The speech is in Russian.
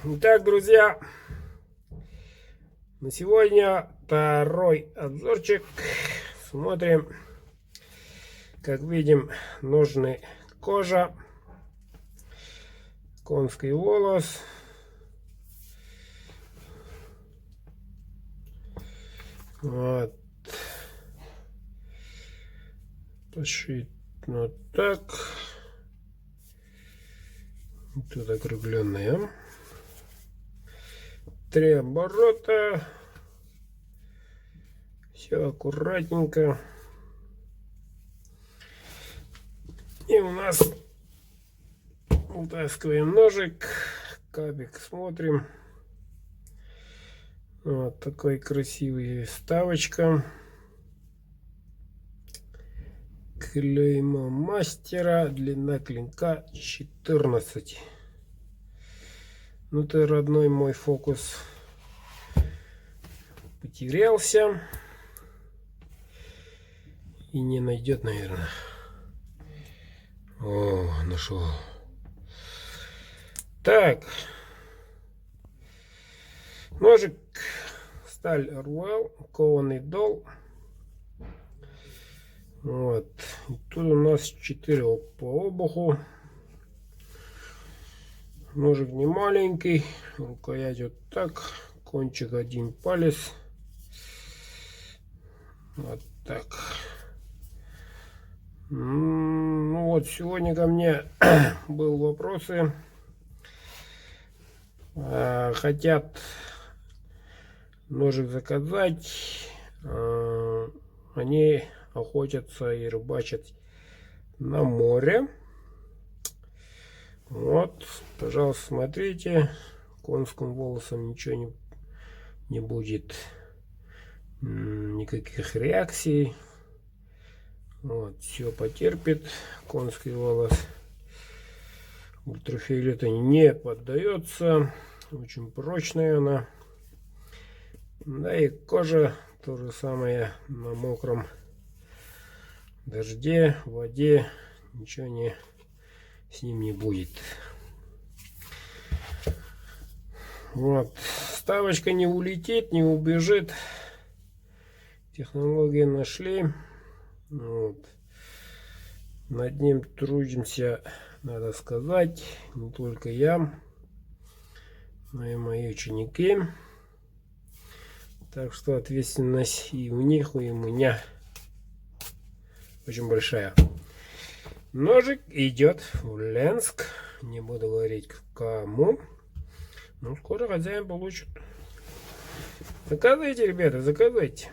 Итак, друзья, на сегодня второй обзорчик. Смотрим, как видим, ножны кожа, конский волос, вот, пошит вот так, тут округленная. 3 оборота, все аккуратненько. И у нас вытаскиваем ножик, кабик смотрим. Вот такой красивый вставочка. Клеймо мастера, длина клинка 14. Ну ты, родной мой, фокус потерялся и не найдет, наверное. О, нашел. Так, ножик сталь Руэл, кованый дол. Вот, и тут у нас 4 по обуху. Ножик не маленький, рукоять вот так, кончик 1 палец, вот так. Ну вот, сегодня ко мне был вопросы, хотят ножик заказать, они охотятся и рыбачат на море. Вот, пожалуйста, смотрите, конским волосом ничего не будет, никаких реакций. Вот, все потерпит конский волос. Ультрафиолету не поддается, очень прочная она. Да и кожа то же самое, на мокром дожде, воде ничего с ним не будет. Вот, вставочка не улетит, не убежит. Технологии нашли. Вот. Над ним трудимся, надо сказать, не только я, но и мои ученики. Так что ответственность и у них, и у меня очень большая. Ножик идет в Ленск. Не буду говорить кому. Но скоро хозяин получит. Заказывайте, ребята, заказывайте.